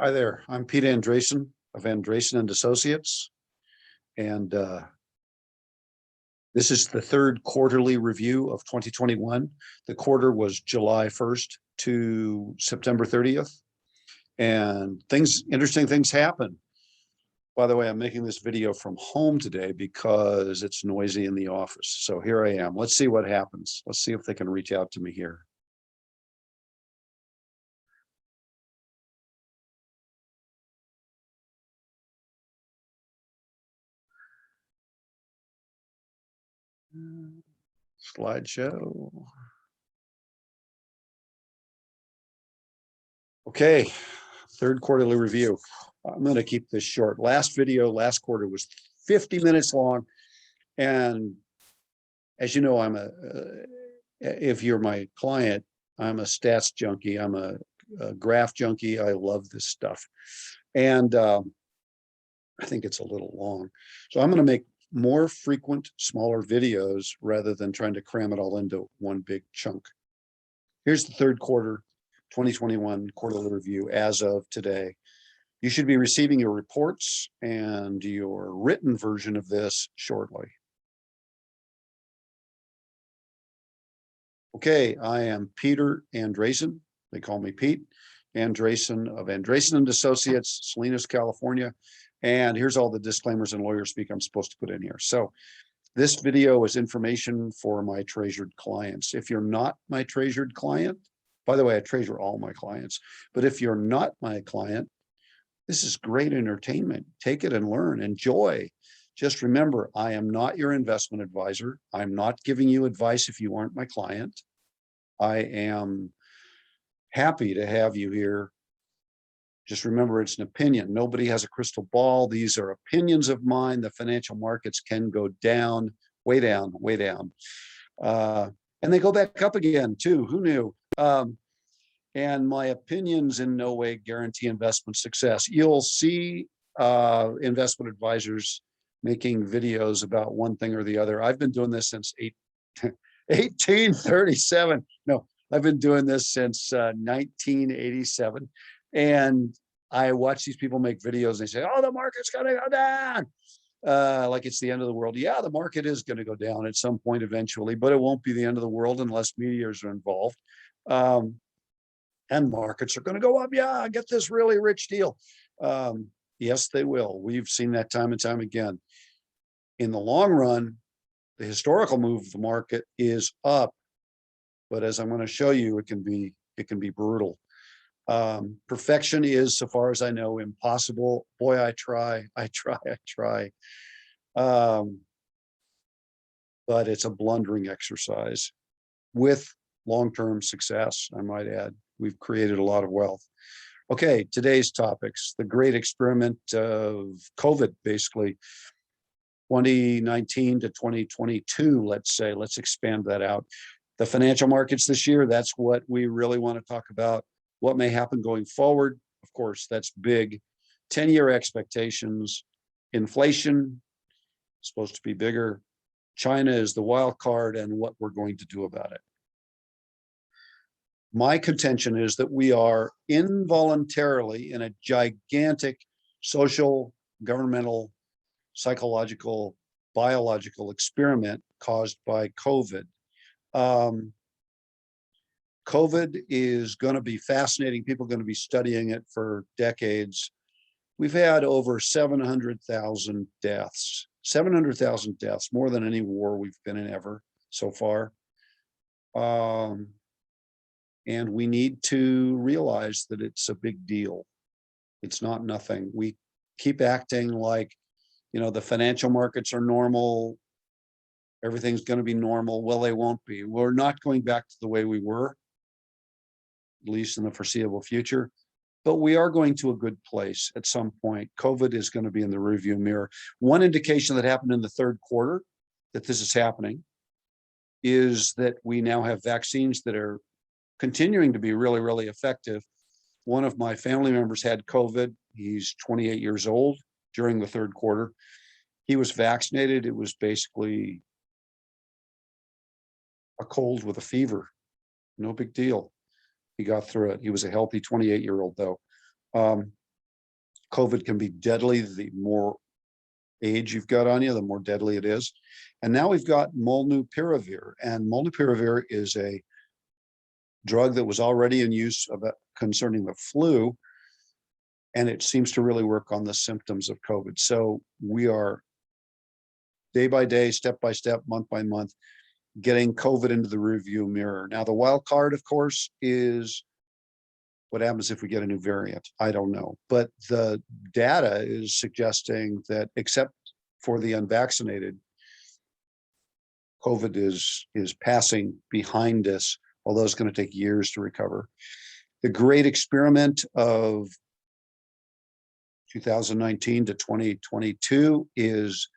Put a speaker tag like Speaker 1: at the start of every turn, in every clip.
Speaker 1: Hi there, I'm Pete Andresen of Andresen and Associates, and this is the third quarterly review of 2021. The quarter was July 1st to September 30th, and interesting things happen. By the way, I'm making this video from home today because it's noisy in the office. So here I am. Let's see what happens. Let's see if they can reach out to me here. Slideshow. Okay, third quarterly review. I'm going to keep this short. Last quarter was 50 minutes long. And as you know, if you're my client, I'm a stats junkie. I'm a graph junkie. I love this stuff. And I think it's a little long. So I'm going to make more frequent, smaller videos rather than trying to cram it all into one big chunk. Here's the third quarter 2021 quarterly review as of today. You should be receiving your reports and your written version of this shortly. Okay, I am Peter Andresen. They call me Pete Andresen of Andresen and Associates, Salinas, California. And here's all the disclaimers and lawyer speak I'm supposed to put in here. So this video is information for my treasured clients. If you're not my treasured client, by the way, I treasure all my clients, but if you're not my client, this is great entertainment. Take it and learn, enjoy. Just remember, I am not your investment advisor. I'm not giving you advice if you aren't my client. I am happy to have you here. Just remember, it's an opinion. Nobody has a crystal ball. These are opinions of mine. The financial markets can go down, way down, way down. And they go back up again too. Who knew? And my opinions in no way guarantee investment success. You'll see investment advisors making videos about one thing or the other. I've been doing this since 1837. No, I've been doing this since 1987. And I watch these people make videos and they say, oh, the market's gonna go down. Like it's the end of the world. Yeah, the market is gonna go down at some point eventually, but it won't be the end of the world unless meteors are involved. And markets are gonna go up. Yeah, I get this really rich deal. Yes, they will. We've seen that time and time again. In the long run, the historical move of the market is up. But as I'm gonna show you, it can be brutal. Perfection is, so far as I know, impossible. Boy, I try. But it's a blundering exercise with long-term success, I might add. We've created a lot of wealth. Okay, today's topics, the great experiment of COVID, basically, 2019 to 2022, let's say. Let's expand that out. The financial markets this year, that's what we really want to talk about. What may happen going forward? Of course, that's big. 10-year expectations. Inflation supposed to be bigger. China is the wild card, and what we're going to do about it. My contention is that we are involuntarily in a gigantic social, governmental, psychological, biological experiment caused by COVID. COVID is going to be fascinating. People are going to be studying it for decades. We've had over 700,000 deaths. 700,000 deaths, more than any war we've been in ever so far. And we need to realize that it's a big deal. It's not nothing. We keep acting like, you know, the financial markets are normal. Everything's going to be normal. Well, they won't be. We're not going back to the way we were, at least in the foreseeable future. But we are going to a good place at some point. COVID is going to be in the rearview mirror. One indication that happened in the third quarter that this is happening is that we now have vaccines that are continuing to be really, really effective. One of my family members had COVID. He's 28 years old during the third quarter. He was vaccinated. It was basically a cold with a fever. No big deal. He got through it. He was a healthy 28-year-old though. COVID can be deadly. The more age you've got on you, the more deadly it is. And now we've got molnupiravir, and molnupiravir is a drug that was already in use concerning the flu, and it seems to really work on the symptoms of COVID. So we are day by day, step by step, month by month, getting COVID into the rearview mirror. Now, the wild card, of course, is what happens if we get a new variant. I don't know, but the data is suggesting that except for the unvaccinated, COVID is passing behind us, although it's going to take years to recover. The great experiment of 2019 to 2022 is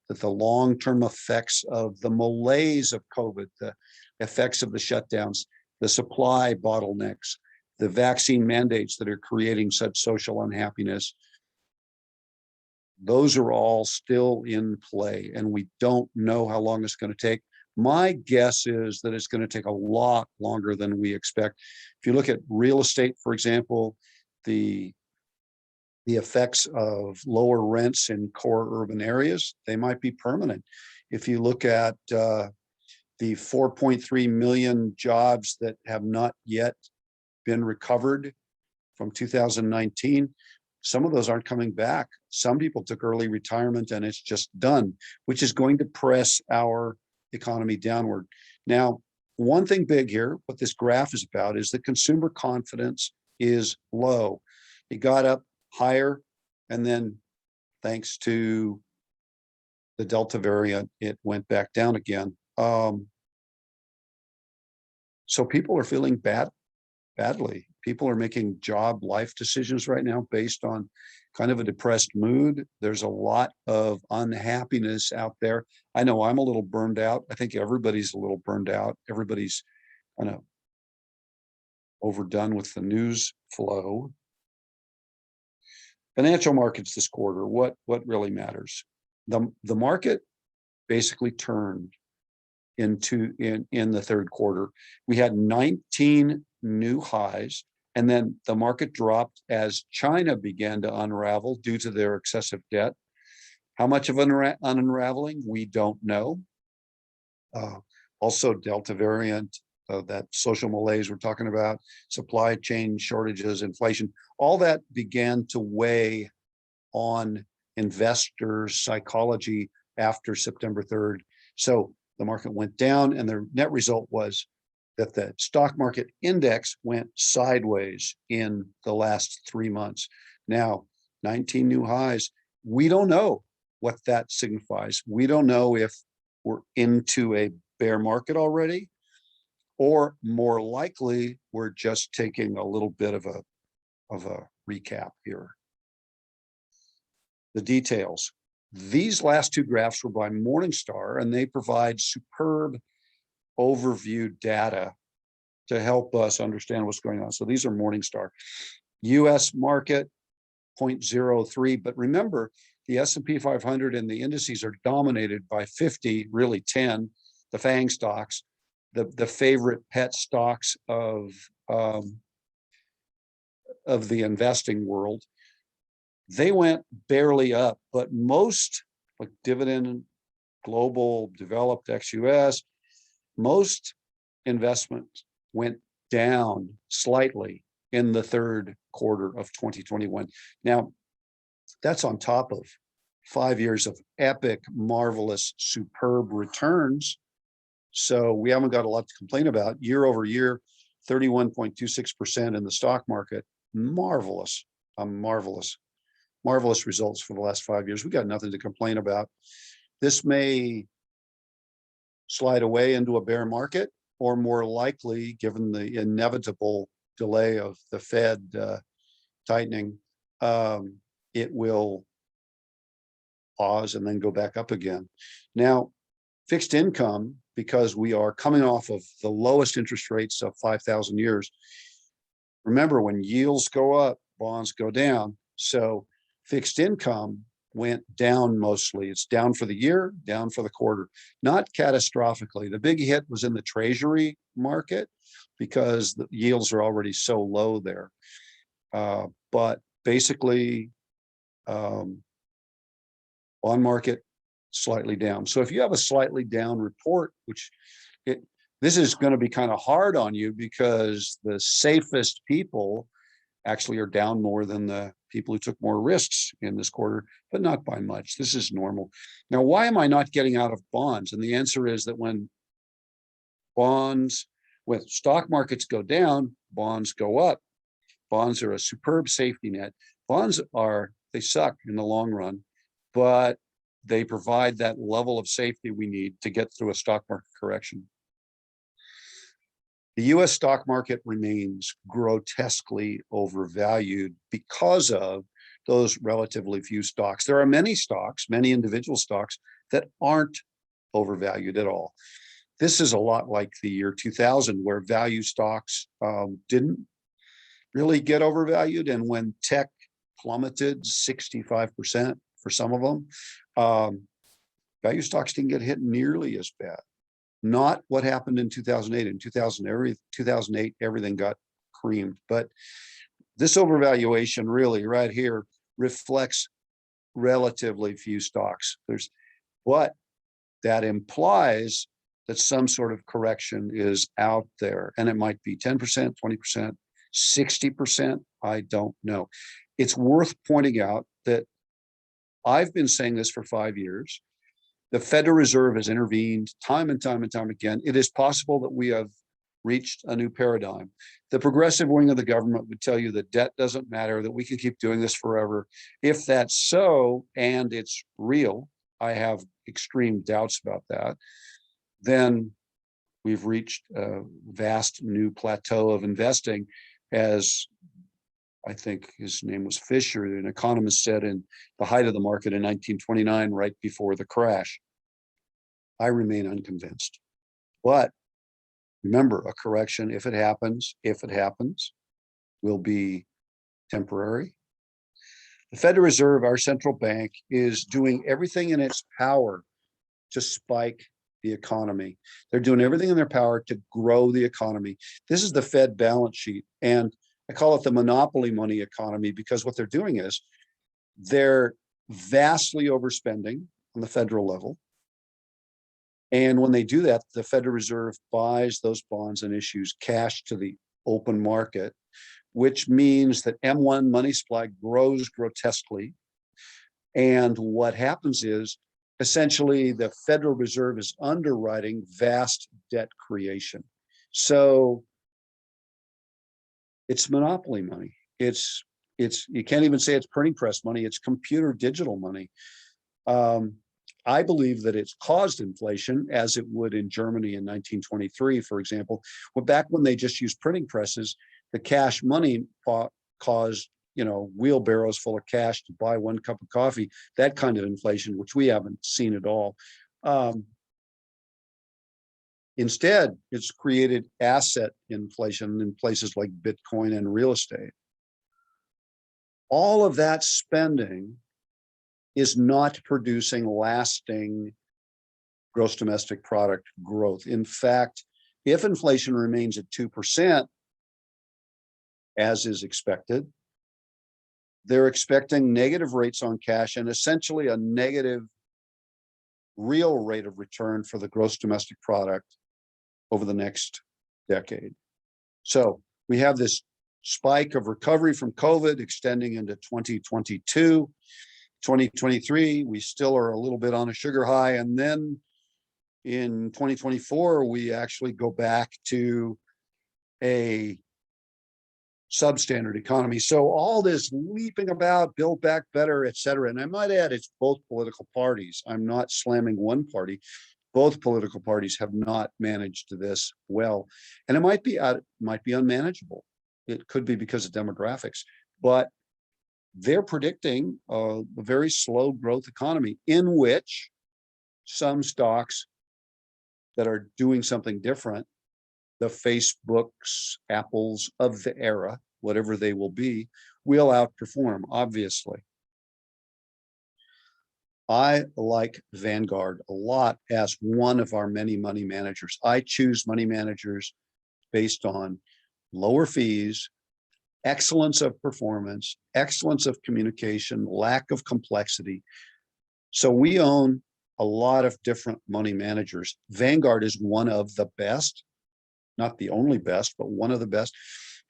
Speaker 1: that the long-term effects of the malaise of COVID, the effects of the shutdowns, the supply bottlenecks, the vaccine mandates that are creating such social unhappiness, those are all still in play, and we don't know how long it's going to take. My guess is that it's going to take a lot longer than we expect. If you look at real estate, for example, the effects of lower rents in core urban areas, they might be permanent. If you look at the 4.3 million jobs that have not yet been recovered from 2019, some of those aren't coming back. Some people took early retirement and it's just done, which is going to press our economy downward. Now, one thing big here, what this graph is about, is that consumer confidence is low. It got up higher, and then thanks to the Delta variant, it went back down again. So people are feeling badly. People are making job life decisions right now based on kind of a depressed mood. There's a lot of unhappiness out there. I know I'm a little burned out. I think everybody's a little burned out. Everybody's kind of overdone with the news flow. Financial markets this quarter, what really matters? The market basically turned in the third quarter. We had 19 new highs, and then the market dropped as China began to unravel due to their excessive debt. How much of an unraveling? We don't know. Also, Delta variant, that social malaise we're talking about, supply chain shortages, inflation, all that began to weigh on investors' psychology after September 3rd. So the market went down, and the net result was that the stock market index went sideways in the last 3 months. Now, 19 new highs. We don't know what that signifies. We don't know if we're into a bear market already, or more likely, we're just taking a little bit of a recap here. The details. These last two graphs were by Morningstar, and they provide superb overview data to help us understand what's going on. So these are Morningstar. US market, 0.03. But remember, the S&P 500 and the indices are dominated by 50, really 10, the FANG stocks, the favorite pet stocks of the investing world. They went barely up, but most, like dividend, global, developed, ex-US, most investments went down slightly in the third quarter of 2021. Now, that's on top of 5 years of epic, marvelous, superb returns. So we haven't got a lot to complain about. Year over year, 31.26% in the stock market. Marvelous, marvelous results for the last 5 years. We got nothing to complain about. This may slide away into a bear market, or more likely, given the inevitable delay of the Fed tightening, it will pause and then go back up again. Now, fixed income, because we are coming off of the lowest interest rates of 5,000 years. Remember, when yields go up, bonds go down. So fixed income went down mostly. It's down for the year, down for the quarter, not catastrophically. The big hit was in the treasury market because the yields are already so low there. But basically, Bond market slightly down. So if you have a slightly down report, which this is going to be kind of hard on you because the safest people actually are down more than the people who took more risks in this quarter, but not by much. This is normal. Now, why am I not getting out of bonds? And the answer is that when stock markets go down, bonds go up. Bonds are a superb safety net. They suck in the long run, but they provide that level of safety we need to get through a stock market correction. The US stock market remains grotesquely overvalued because of those relatively few stocks. There are many stocks, many individual stocks that aren't overvalued at all. This is a lot like the year 2000, where value stocks didn't really get overvalued. And when tech plummeted 65% for some of them, value stocks didn't get hit nearly as bad. Not what happened in 2008. In 2008, everything got creamed. But this overvaluation really right here reflects relatively few stocks. But that implies that some sort of correction is out there, and it might be 10%, 20%, 60%. I don't know. It's worth pointing out that I've been saying this for 5 years. The Federal Reserve has intervened time and time and time again. It is possible that we have reached a new paradigm. The progressive wing of the government would tell you that debt doesn't matter, that we can keep doing this forever. If that's so, and it's real, I have extreme doubts about that, then we've reached a vast new plateau of investing. As I think his name was Fisher, an economist, said in the height of the market in 1929, right before the crash. I remain unconvinced. But remember, a correction, if it happens, will be temporary. The Federal Reserve, our central bank, is doing everything in its power to spike the economy. They're doing everything in their power to grow the economy. This is the Fed balance sheet. And I call it the monopoly money economy because what they're doing is they're vastly overspending on the federal level. And when they do that, the Federal Reserve buys those bonds and issues cash to the open market, which means that M1 money supply grows grotesquely. And what happens is essentially the Federal Reserve is underwriting vast debt creation. So it's monopoly money. It's you can't even say it's printing press money. It's computer digital money. I believe that it's caused inflation, as it would in Germany in 1923, for example. Well, back when they just used printing presses, the cash money caused, wheelbarrows full of cash to buy one cup of coffee. That kind of inflation, which we haven't seen at all. Instead, it's created asset inflation in places like Bitcoin and real estate. All of that spending is not producing lasting gross domestic product growth. In fact, if inflation remains at 2%, as is expected, they're expecting negative rates on cash and essentially a negative real rate of return for the gross domestic product over the next decade. So we have this spike of recovery from COVID extending into 2022. 2023, we still are a little bit on a sugar high. And then in 2024, we actually go back to a substandard economy. So all this leaping about, build back better, et cetera. And I might add, it's both political parties. I'm not slamming one party. Both political parties have not managed this well. And it might be unmanageable. It could be because of demographics, but they're predicting a very slow growth economy in which some stocks that are doing something different, the Facebooks, Apples of the era, whatever they will be, will outperform, obviously. I like Vanguard a lot as one of our many money managers. I choose money managers based on lower fees, excellence of performance, excellence of communication, lack of complexity. So we own a lot of different money managers. Vanguard is one of the best, not the only best, but one of the best.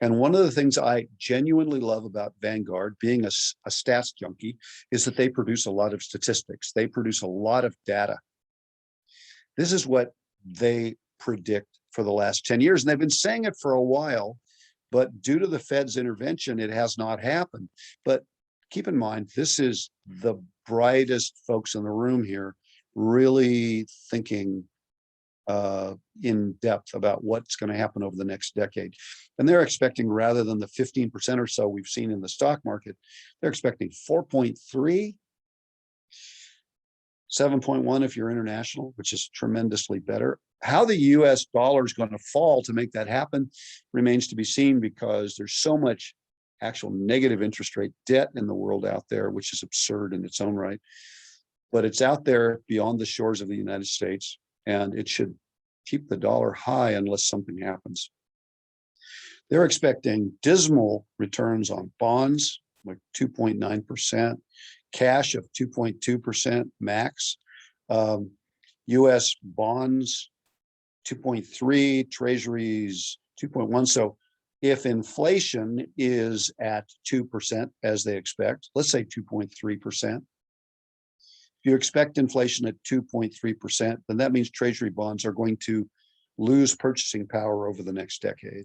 Speaker 1: And one of the things I genuinely love about Vanguard, being a stats junkie, is that they produce a lot of statistics. They produce a lot of data. This is what they predict for the last 10 years. And they've been saying it for a while, but due to the Fed's intervention, it has not happened. But keep in mind, this is the brightest folks in the room here really thinking in depth about what's going to happen over the next decade. And they're expecting, rather than the 15% or so we've seen in the stock market, they're expecting 4.3, 7.1 if you're international, which is tremendously better. How the US dollar is going to fall to make that happen remains to be seen, because there's so much actual negative interest rate debt in the world out there, which is absurd in its own right. But it's out there beyond the shores of the United States, and it should keep the dollar high unless something happens. They're expecting dismal returns on bonds, like 2.9%, cash of 2.2% max, US bonds 2.3, treasuries 2.1. So if inflation is at 2%, as they expect, let's say 2.3%, if you expect inflation at 2.3%, then that means treasury bonds are going to lose purchasing power over the next decade.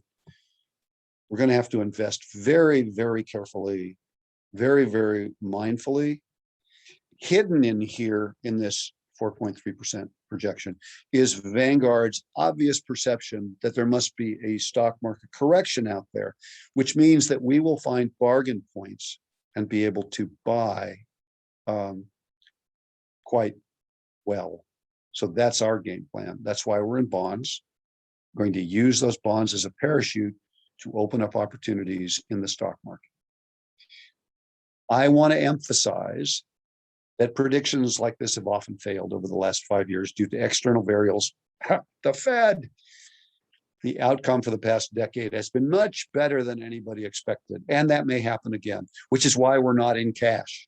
Speaker 1: We're going to have to invest very, very carefully, very, very mindfully. Hidden in here in this 4.3% projection is Vanguard's obvious perception that there must be a stock market correction out there, which means that we will find bargain points and be able to buy quite well. So that's our game plan. That's why we're in bonds. We're going to use those bonds as a parachute to open up opportunities in the stock market. I want to emphasize that predictions like this have often failed over the last 5 years due to external variables. The Fed, the outcome for the past decade has been much better than anybody expected. And that may happen again, which is why we're not in cash.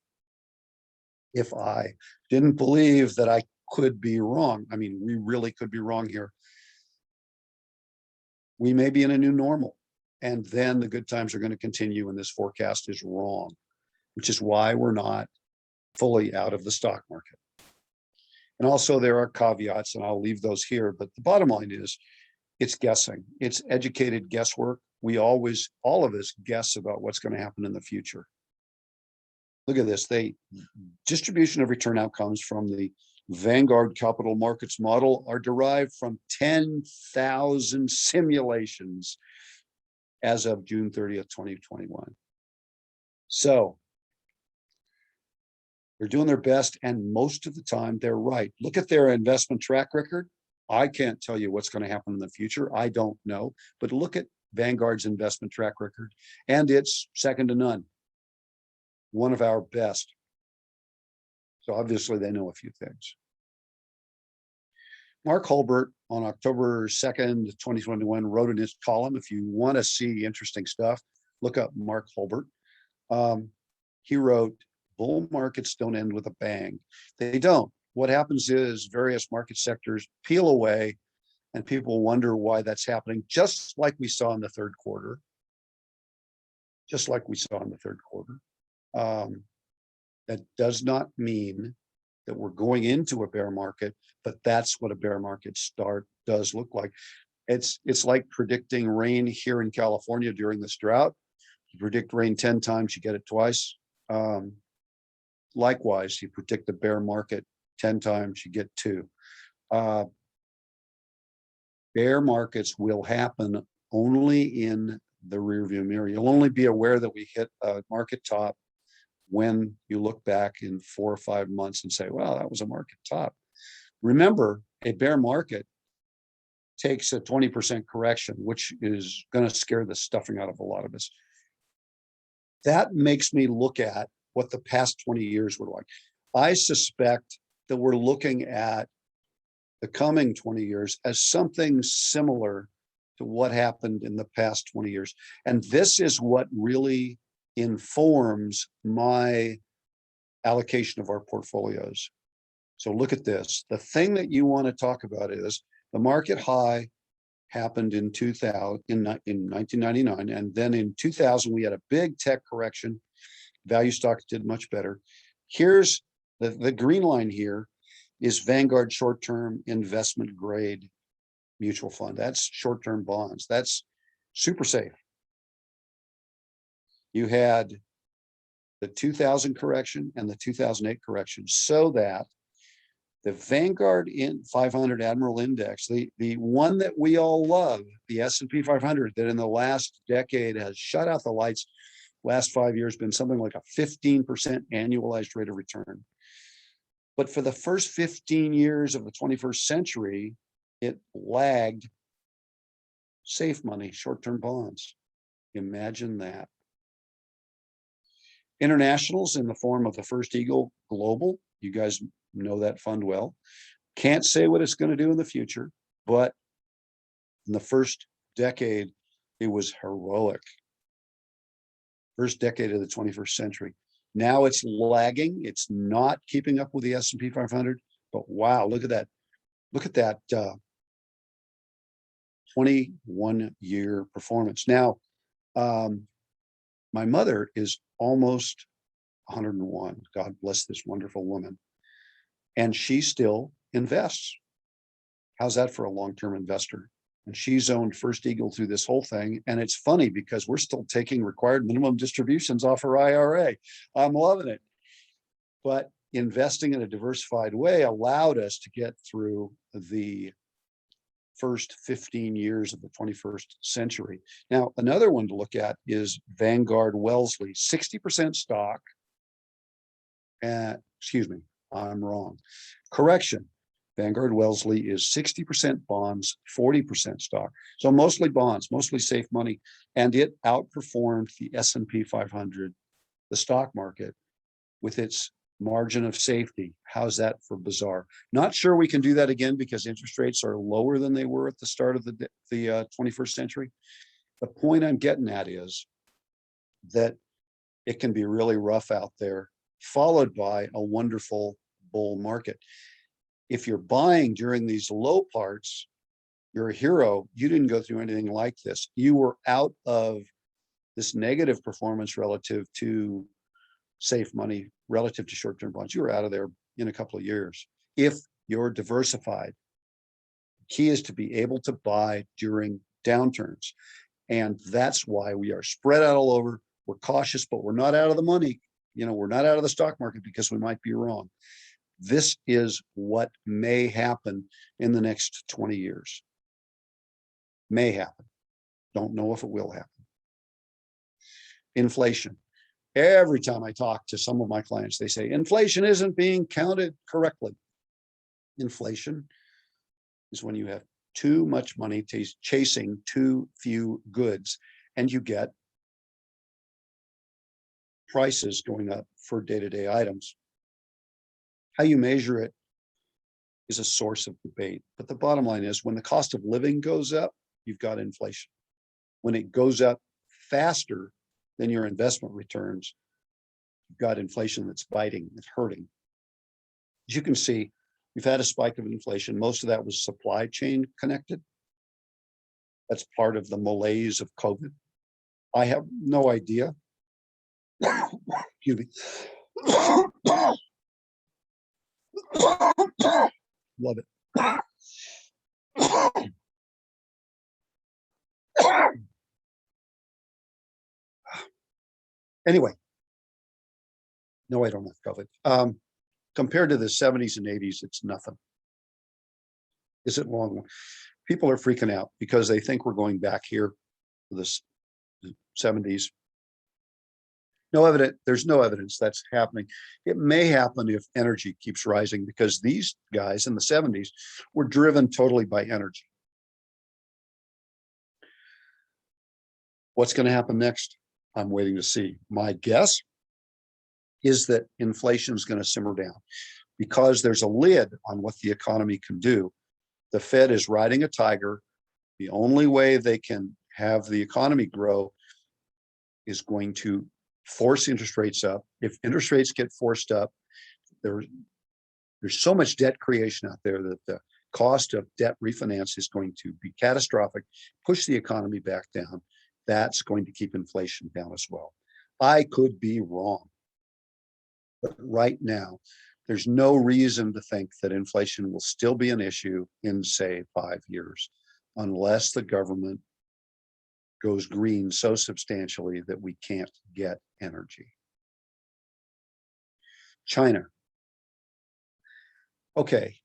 Speaker 1: If I didn't believe that I could be wrong, I mean, we really could be wrong here. We may be in a new normal, and then the good times are going to continue and this forecast is wrong, which is why we're not fully out of the stock market. And also there are caveats, and I'll leave those here, but the bottom line is it's guessing. It's educated guesswork. We always, all of us, guess about what's going to happen in the future. Look at this. Distribution of return outcomes from the Vanguard capital markets model are derived from 10,000 simulations as of June 30th, 2021. So they're doing their best, and most of the time they're right. Look at their investment track record. I can't tell you what's going to happen in the future. I don't know. But look at Vanguard's investment track record, and it's second to none. One of our best. So obviously they know a few things. Mark Hulbert on October 2nd, 2021 wrote in his column, if you want to see interesting stuff, look up Mark Hulbert. He wrote, bull markets don't end with a bang. They don't. What happens is various market sectors peel away and people wonder why that's happening, just like we saw in the third quarter. Just like we saw in the third quarter. That does not mean that we're going into a bear market, but that's what a bear market start does look like. It's like predicting rain here in California during this drought. You predict rain 10 times, you get it twice. Likewise, you predict the bear market 10 times, you get 2. Bear markets will happen only in the rearview mirror. You'll only be aware that we hit a market top when you look back in 4 or 5 months and say, well, that was a market top. Remember, a bear market takes a 20% correction, which is going to scare the stuffing out of a lot of us. That makes me look at what the past 20 years were like. I suspect that we're looking at the coming 20 years as something similar to what happened in the past 20 years. And this is what really informs my allocation of our portfolios. So look at this. The thing that you want to talk about is the market high happened in 2000, in 1999. And then in 2000, we had a big tech correction. Value stocks did much better. Here's the green line here is Vanguard short-term investment grade mutual fund. That's short-term bonds. That's super safe. You had the 2000 correction and the 2008 correction, so that the Vanguard 500 Admiral Index, the one that we all love, the S&P 500, that in the last decade has shut out the lights, last 5 years been something like a 15% annualized rate of return. But for the first 15 years of the 21st century, it lagged safe money, short-term bonds. Imagine that. Internationals in the form of the First Eagle Global, you guys know that fund well. Can't say what it's going to do in the future, but in the first decade, it was heroic. First decade of the 21st century. Now it's lagging. It's not keeping up with the S&P 500, but wow, look at that. Look at that 21-year performance. Now, my mother is almost 101. God bless this wonderful woman. And she still invests. How's that for a long-term investor? And she's owned First Eagle through this whole thing. And it's funny because we're still taking required minimum distributions off her IRA. I'm loving it. But investing in a diversified way allowed us to get through the first 15 years of the 21st century. Now, another one to look at is Vanguard Wellesley, 60% stock. Excuse me, I'm wrong. Correction. Vanguard Wellesley is 60% bonds, 40% stock. So mostly bonds, mostly safe money. And it outperformed the S&P 500, the stock market, with its margin of safety. How's that for bizarre? Not sure we can do that again because interest rates are lower than they were at the start of the 21st century. The point I'm getting at is that it can be really rough out there, followed by a wonderful bull market. If you're buying during these low parts, you're a hero. You didn't go through anything like this. You were out of this negative performance relative to safe money, relative to short-term bonds. You were out of there in a couple of years. If you're diversified, the key is to be able to buy during downturns. And that's why we are spread out all over. We're cautious, but we're not out of the money. You know, we're not out of the stock market because we might be wrong. This is what may happen in the next 20 years. May happen. Don't know if it will happen. Inflation. Every time I talk to some of my clients, they say, inflation isn't being counted correctly. Inflation is when you have too much money chasing too few goods, and you get prices going up for day-to-day items. How you measure it is a source of debate. But the bottom line is when the cost of living goes up, you've got inflation. When it goes up faster than your investment returns, you've got inflation that's biting, it's hurting. As you can see, we've had a spike of inflation. Most of that was supply chain connected. That's part of the malaise of COVID. I have no idea. Excuse me. Love it. Anyway, no, I don't have COVID. Compared to the 70s and 80s, it's nothing. Is it long? People are freaking out because they think we're going back here to the 70s. No evidence, there's no evidence that's happening. It may happen if energy keeps rising because these guys in the 70s were driven totally by energy. What's going to happen next? I'm waiting to see. My guess is that inflation is going to simmer down because there's a lid on what the economy can do. The Fed is riding a tiger. The only way they can have the economy grow is going to force interest rates up. If interest rates get forced up, there's so much debt creation out there that the cost of debt refinance is going to be catastrophic, push the economy back down. That's going to keep inflation down as well. I could be wrong, but right now, there's no reason to think that inflation will still be an issue in, say, 5 years, unless the government goes green so substantially that we can't get energy. China. Okay.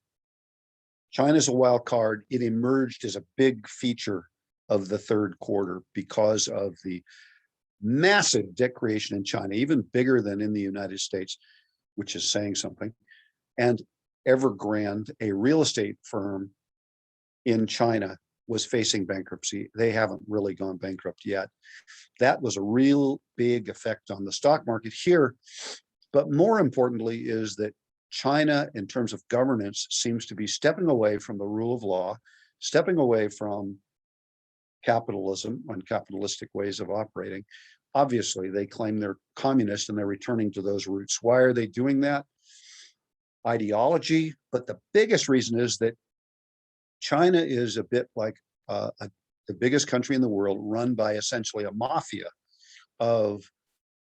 Speaker 1: China's a wild card. It emerged as a big feature of the third quarter because of the massive debt creation in China, even bigger than in the United States, which is saying something. And Evergrande, a real estate firm in China, was facing bankruptcy. They haven't really gone bankrupt yet. That was a real big effect on the stock market here. But more importantly is that China, in terms of governance, seems to be stepping away from the rule of law, stepping away from capitalism and capitalistic ways of operating. Obviously, they claim they're communist and they're returning to those roots. Why are they doing that? Ideology, but the biggest reason is that China is a bit like the biggest country in the world, run by essentially a mafia of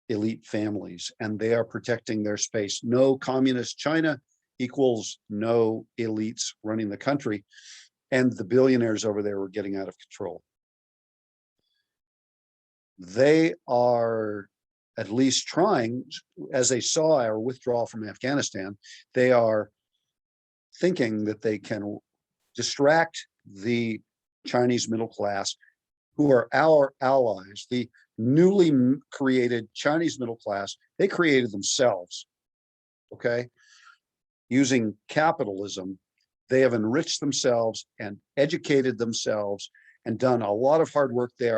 Speaker 1: elite families, and they are protecting their space. No communist China equals no elites running the country, and the billionaires over there were getting out of control. They are at least trying, as they saw our withdrawal from Afghanistan, they are thinking that they can distract the Chinese middle class, who are our allies. The newly created Chinese middle class, they created themselves, okay? Using capitalism, they have enriched themselves and educated themselves and done a lot of hard work. They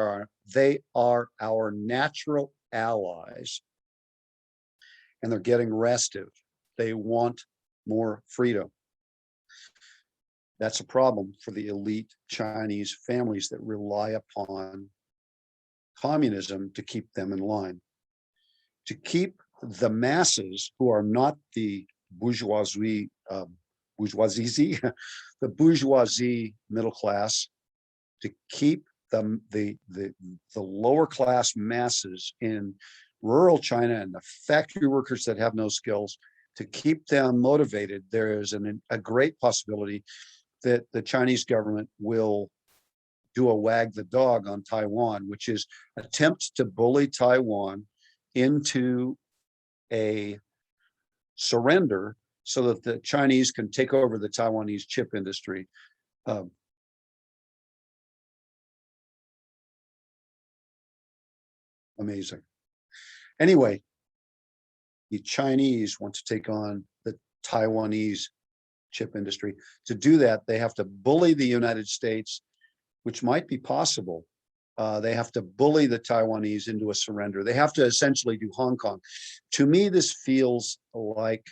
Speaker 1: are our natural allies, and they're getting restive. They want more freedom. That's a problem for the elite Chinese families that rely upon communism to keep them in line. To keep the masses, who are not the bourgeoisie, the bourgeoisie middle class, to keep the lower class masses in rural China and the factory workers that have no skills, to keep them motivated, there is a great possibility that the Chinese government will do a wag the dog on Taiwan, which is attempt to bully Taiwan into a surrender so that the Chinese can take over the Taiwanese chip industry. Amazing. Anyway, the Chinese want to take on the Taiwanese chip industry. To do that, they have to bully the United States, which might be possible. They have to bully the Taiwanese into a surrender. They have to essentially do Hong Kong. To me, this feels like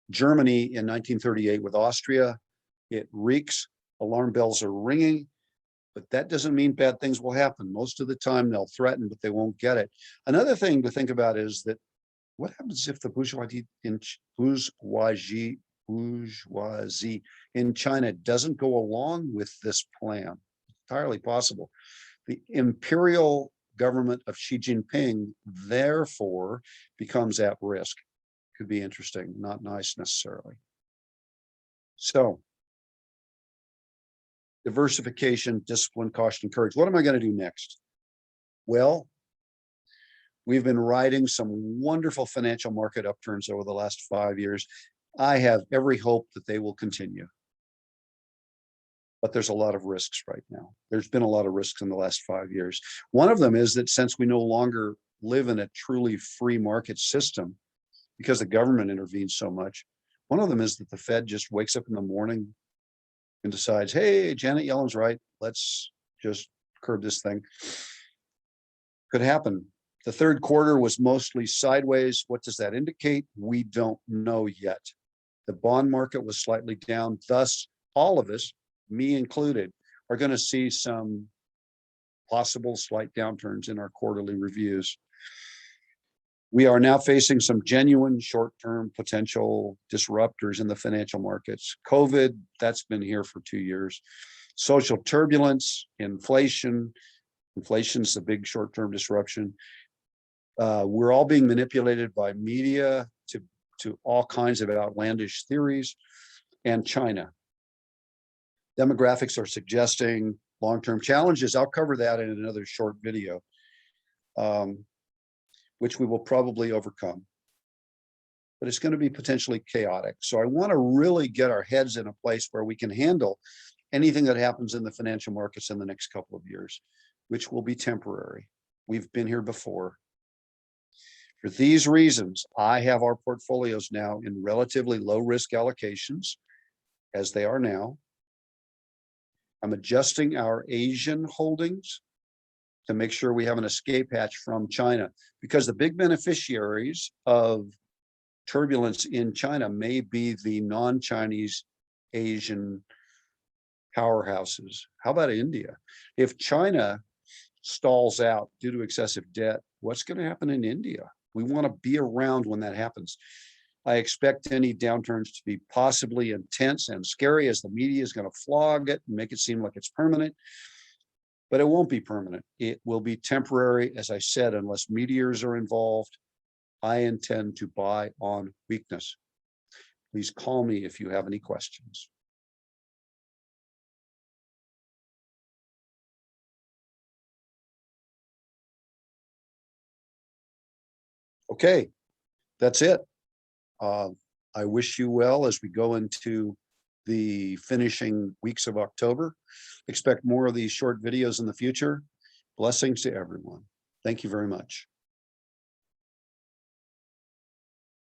Speaker 1: Germany in 1938 with Austria. It reeks, alarm bells are ringing, but that doesn't mean bad things will happen. Most of the time they'll threaten, but they won't get it. Another thing to think about is that what happens if the bourgeoisie in China doesn't go along with this plan? Entirely possible. The imperial government of Xi Jinping, therefore, becomes at risk. Could be interesting, not nice necessarily. So, diversification, discipline, caution, courage. What am I going to do next? Well, we've been riding some wonderful financial market upturns over the last 5 years. I have every hope that they will continue. But there's a lot of risks right now. There's been a lot of risks in the last 5 years. One of them is that since we no longer live in a truly free market system, because the government intervenes so much, one of them is that the Fed just wakes up in the morning and decides, hey, Janet Yellen's right, let's just curb this thing. Could happen. The third quarter was mostly sideways. What does that indicate? We don't know yet. The bond market was slightly down. Thus, all of us, me included, are going to see some possible slight downturns in our quarterly reviews. We are now facing some genuine short-term potential disruptors in the financial markets. COVID, that's been here for 2 years. Social turbulence, inflation. Inflation's the big short-term disruption. We're all being manipulated by media to all kinds of outlandish theories, and China. Demographics are suggesting long-term challenges. I'll cover that in another short video, which we will probably overcome. But it's going to be potentially chaotic. So I want to really get our heads in a place where we can handle anything that happens in the financial markets in the next couple of years, which will be temporary. We've been here before. For these reasons, I have our portfolios now in relatively low risk allocations, as they are now. I'm adjusting our Asian holdings to make sure we have an escape hatch from China, because the big beneficiaries of turbulence in China may be the non-Chinese Asian powerhouses. How about India? If China stalls out due to excessive debt, what's going to happen in India? We want to be around when that happens. I expect any downturns to be possibly intense and scary, as the media is going to flog it and make it seem like it's permanent. But it won't be permanent. It will be temporary, as I said, unless meteors are involved. I intend to buy on weakness. Please call me if you have any questions. Okay, that's it. I wish you well as we go into the finishing weeks of October. Expect more of these short videos in the future. Blessings to everyone. Thank you very much.